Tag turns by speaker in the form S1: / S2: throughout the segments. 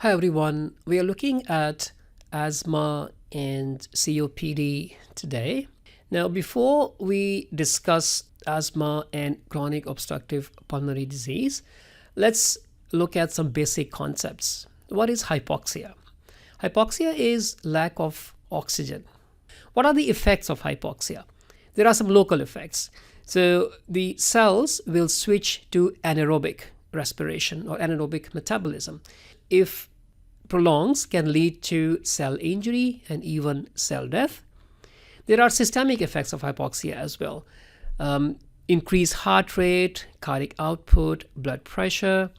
S1: Hi everyone, we are looking at asthma and COPD today. Now, before we discuss asthma and chronic obstructive pulmonary disease, let's look at some basic concepts. What is hypoxia? Hypoxia is lack of oxygen. What are the effects of hypoxia? There are some local effects. So the cells will switch to anaerobic respiration or anaerobic metabolism. If prolongs can lead to cell injury and even cell death. There are systemic effects of hypoxia as well. Increased heart rate, cardiac output, blood pressure,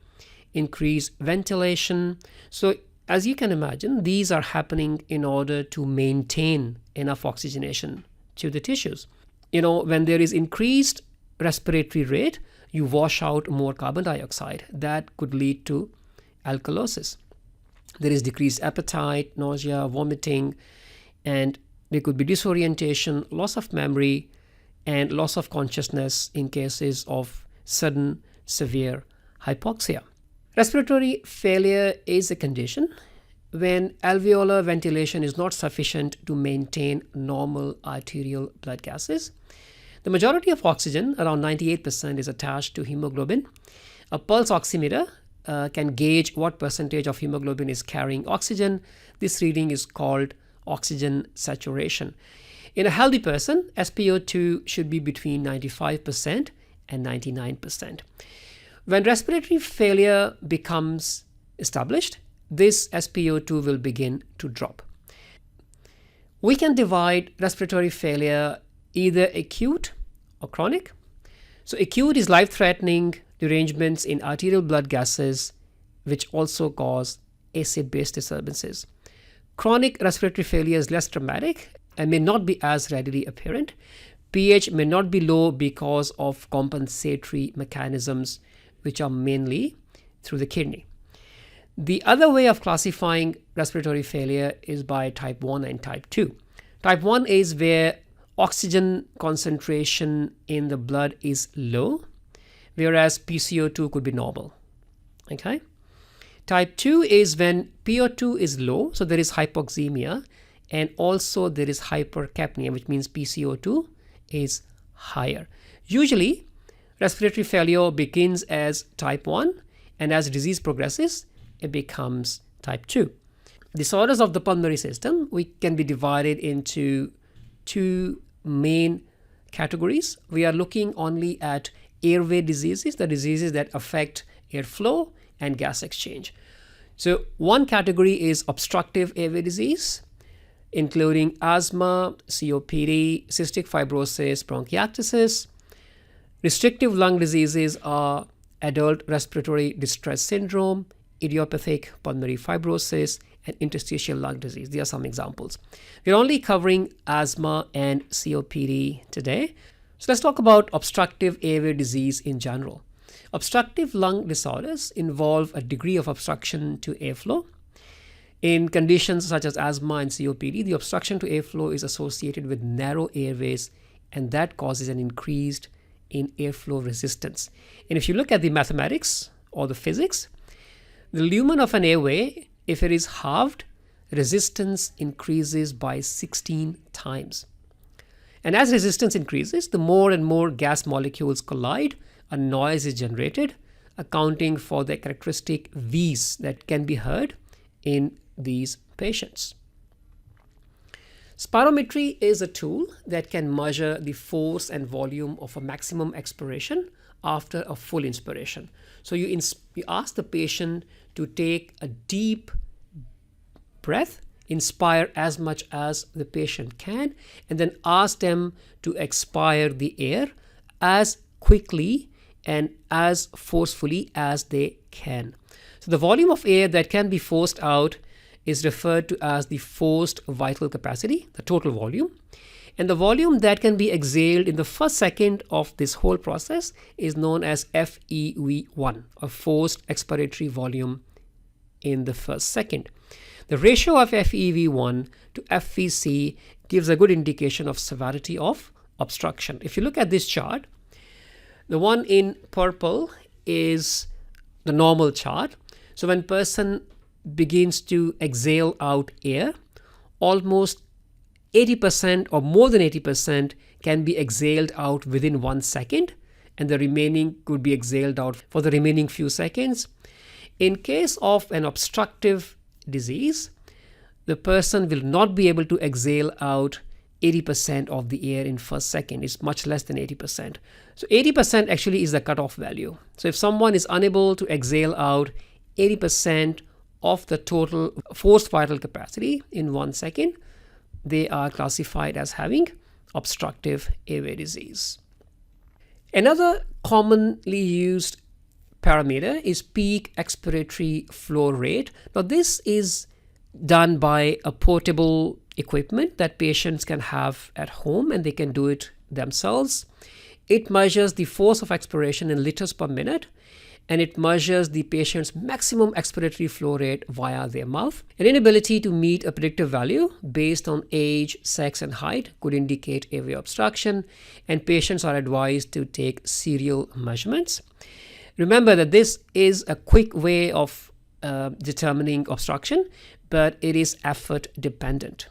S1: increased ventilation. So as you can imagine, these are happening in order to maintain enough oxygenation to the tissues. When there is increased respiratory rate, you wash out more carbon dioxide. That could lead to alkalosis. There is decreased appetite, nausea, vomiting, and there could be disorientation, loss of memory, and loss of consciousness in cases of sudden severe hypoxia. Respiratory failure is a condition when alveolar ventilation is not sufficient to maintain normal arterial blood gases. The majority of oxygen, around 98%, is attached to hemoglobin. A pulse oximeter can gauge what percentage of hemoglobin is carrying oxygen. This reading is called oxygen saturation. In a healthy person, SpO2 should be between 95% and 99%. When respiratory failure becomes established, this SpO2 will begin to drop. We can divide respiratory failure either acute or chronic. So acute is life-threatening derangements in arterial blood gases, which also cause acid-base disturbances. Chronic respiratory failure is less dramatic and may not be as readily apparent. pH may not be low because of compensatory mechanisms, which are mainly through the kidney. The other way of classifying respiratory failure is by type 1 and type 2. Type 1 is where oxygen concentration in the blood is low, whereas PCO2 could be normal. Okay. Type 2 is when PO2 is low, so there is hypoxemia, and also there is hypercapnia, which means PCO2 is higher. Usually, respiratory failure begins as type 1, and as disease progresses, it becomes type 2. Disorders of the pulmonary system can be divided into two main categories. We are looking only at airway diseases, the diseases that affect airflow and gas exchange. So one category is obstructive airway disease, including asthma, COPD, cystic fibrosis, bronchiectasis. Restrictive lung diseases are adult respiratory distress syndrome, idiopathic pulmonary fibrosis, and interstitial lung disease. These are some examples. We're only covering asthma and COPD today. So let's talk about obstructive airway disease in general. Obstructive lung disorders involve a degree of obstruction to airflow. In conditions such as asthma and COPD, the obstruction to airflow is associated with narrow airways, and that causes an increase in airflow resistance. And if you look at the mathematics or the physics, the lumen of an airway, if it is halved, resistance increases by 16 times. And as resistance increases, the more and more gas molecules collide, a noise is generated, accounting for the characteristic V's that can be heard in these patients. Spirometry is a tool that can measure the force and volume of a maximum expiration after a full inspiration. So you ask the patient to take a deep breath, inspire as much as the patient can, and then ask them to expire the air as quickly and as forcefully as they can. So the volume of air that can be forced out is referred to as the forced vital capacity, the total volume. And the volume that can be exhaled in the first second of this whole process is known as FEV1, a forced expiratory volume in the first second. The ratio of FEV1 to FVC gives a good indication of severity of obstruction. If you look at this chart, the one in purple is the normal chart. So when person begins to exhale out air, almost 80% or more than 80% can be exhaled out within 1 second, and the remaining could be exhaled out for the remaining few seconds. In case of an obstructive disease, the person will not be able to exhale out 80% of the air in first second. It's much less than 80%. So 80% actually is the cutoff value. So if someone is unable to exhale out 80% of the total forced vital capacity in 1 second, they are classified as having obstructive airway disease. Another commonly used parameter is peak expiratory flow rate. Now this is done by a portable equipment that patients can have at home, and they can do it themselves. It measures the force of expiration in liters per minute, and it measures the patient's maximum expiratory flow rate via their mouth. An inability to meet a predictive value based on age, sex, and height could indicate airway obstruction, and patients are advised to take serial measurements. Remember that this is a quick way of determining obstruction, but it is effort dependent.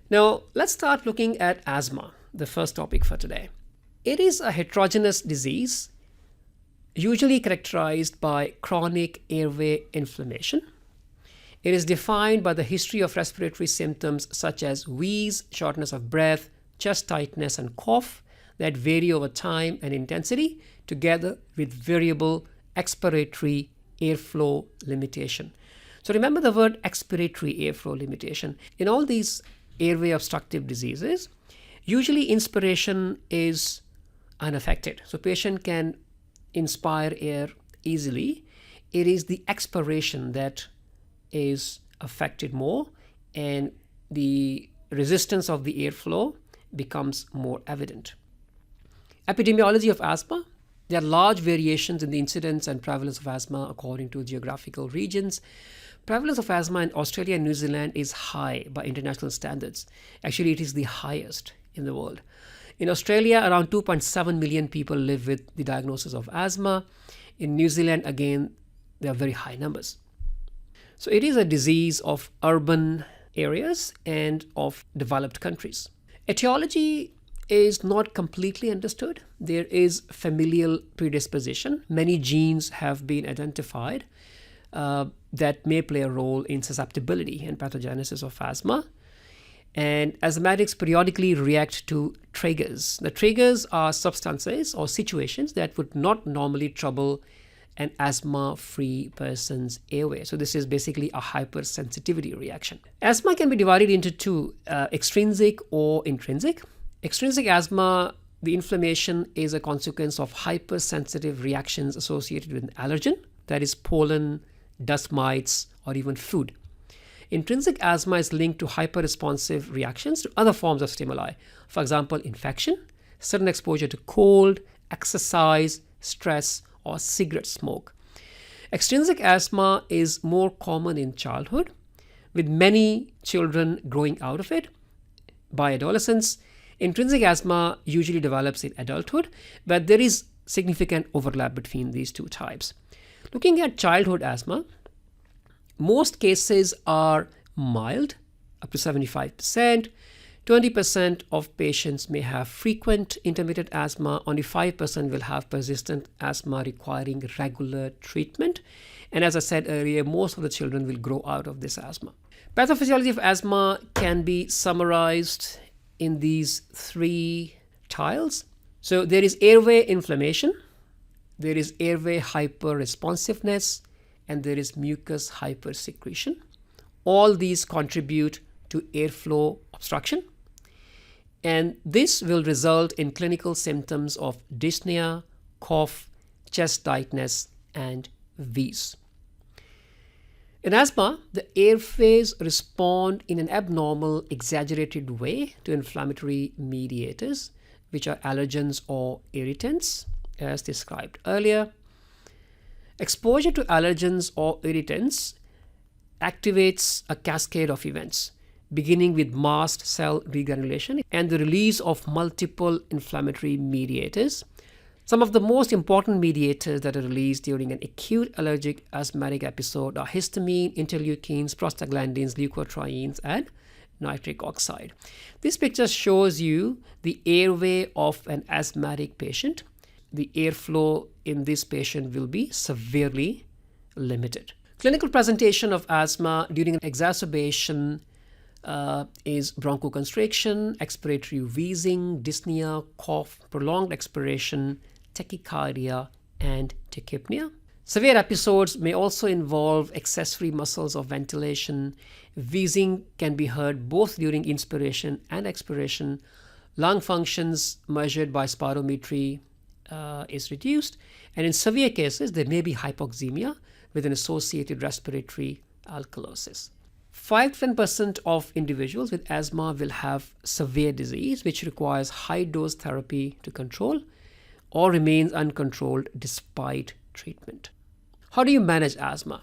S1: Now, let's start looking at asthma, the first topic for today. It is a heterogeneous disease, usually characterized by chronic airway inflammation. It is defined by the history of respiratory symptoms such as wheeze, shortness of breath, chest tightness, and cough that vary over time and intensity, together with variable expiratory airflow limitation. So remember the word expiratory airflow limitation. In all these airway obstructive diseases, usually inspiration is unaffected. So patient can inspire air easily. It is the expiration that is affected more, and the resistance of the airflow becomes more evident. Epidemiology of asthma. There are large variations in the incidence and prevalence of asthma according to geographical regions. Prevalence of asthma in Australia and New Zealand is high by international standards. Actually, it is the highest in the world. In Australia, around 2.7 million people live with the diagnosis of asthma. In New Zealand, again, there are very high numbers. So it is a disease of urban areas and of developed countries. Etiology is not completely understood. There is familial predisposition. Many genes have been identified that may play a role in susceptibility and pathogenesis of asthma. And asthmatics periodically react to triggers. The triggers are substances or situations that would not normally trouble an asthma-free person's airway. So this is basically a hypersensitivity reaction. Asthma can be divided into two, extrinsic or intrinsic. Extrinsic asthma, the inflammation is a consequence of hypersensitive reactions associated with an allergen, that is pollen, dust mites, or even food. Intrinsic asthma is linked to hyperresponsive reactions to other forms of stimuli. For example, infection, sudden exposure to cold, exercise, stress, or cigarette smoke. Extrinsic asthma is more common in childhood, with many children growing out of it by adolescence. Intrinsic asthma usually develops in adulthood, but there is significant overlap between these two types. Looking at childhood asthma, most cases are mild, up to 75%. 20% of patients may have frequent intermittent asthma. Only 5% will have persistent asthma requiring regular treatment. And as I said earlier, most of the children will grow out of this asthma. Pathophysiology of asthma can be summarized in these three tiles. So there is airway inflammation, there is airway hyperresponsiveness, and there is mucus hypersecretion. All these contribute to airflow obstruction, and this will result in clinical symptoms of dyspnea, cough, chest tightness, and wheeze. In asthma, the airways respond in an abnormal, exaggerated way to inflammatory mediators, which are allergens or irritants, as described earlier. Exposure to allergens or irritants activates a cascade of events, beginning with mast cell regranulation and the release of multiple inflammatory mediators Some of the most important mediators that are released during an acute allergic asthmatic episode are histamine, interleukins, prostaglandins, leukotrienes, and nitric oxide. This picture shows you the airway of an asthmatic patient. The airflow in this patient will be severely limited. Clinical presentation of asthma during an exacerbation is bronchoconstriction, expiratory wheezing, dyspnea, cough, prolonged expiration, tachycardia, and tachypnea. Severe episodes may also involve accessory muscles of ventilation. Wheezing can be heard both during inspiration and expiration. Lung functions measured by spirometry is reduced, and in severe cases there may be hypoxemia with an associated respiratory alkalosis. 5-10% of individuals with asthma will have severe disease which requires high dose therapy to control or remains uncontrolled despite treatment. How do you manage asthma?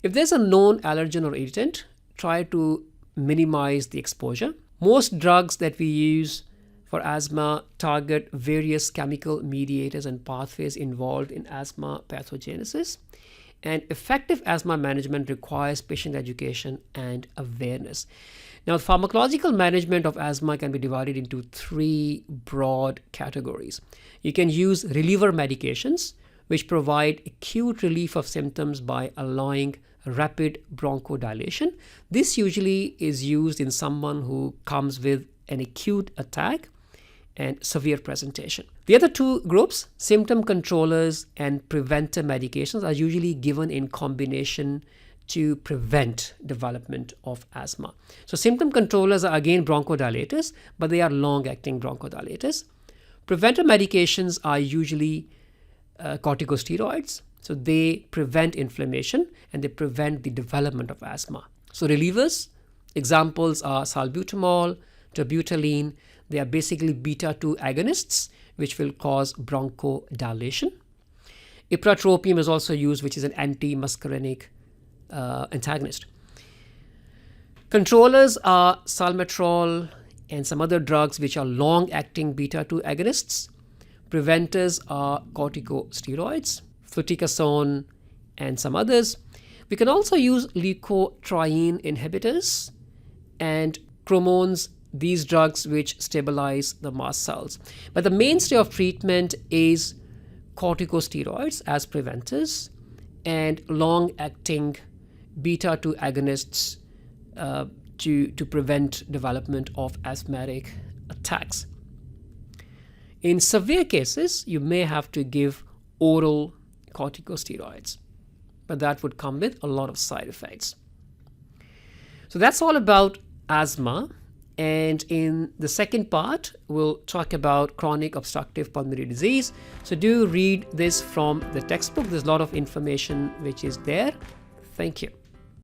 S1: If there's a known allergen or irritant, try to minimize the exposure. Most drugs that we use for asthma target various chemical mediators and pathways involved in asthma pathogenesis. And effective asthma management requires patient education and awareness. Now, pharmacological management of asthma can be divided into 3 broad categories. You can use reliever medications, which provide acute relief of symptoms by allowing rapid bronchodilation. This usually is used in someone who comes with an acute attack and severe presentation. The other 2 groups, symptom controllers and preventer medications, are usually given in combination to prevent development of asthma. So symptom controllers are again bronchodilators, but they are long-acting bronchodilators. Preventer medications are usually corticosteroids. So they prevent inflammation and they prevent the development of asthma. So relievers, examples are salbutamol, terbutaline. They are basically beta-2 agonists, which will cause bronchodilation. Ipratropium is also used, which is an anti-muscarinic antagonist. Controllers are salmeterol and some other drugs which are long-acting beta-2 agonists. Preventers are corticosteroids, fluticasone, and some others. We can also use leukotriene inhibitors and chromones, these drugs which stabilize the mast cells. But the mainstay of treatment is corticosteroids as preventers and long-acting beta-2 agonists to prevent development of asthmatic attacks. In severe cases, you may have to give oral corticosteroids, but that would come with a lot of side effects. So that's all about asthma. And in the second part, we'll talk about chronic obstructive pulmonary disease. So do read this from the textbook. There's a lot of information which is there. Thank you.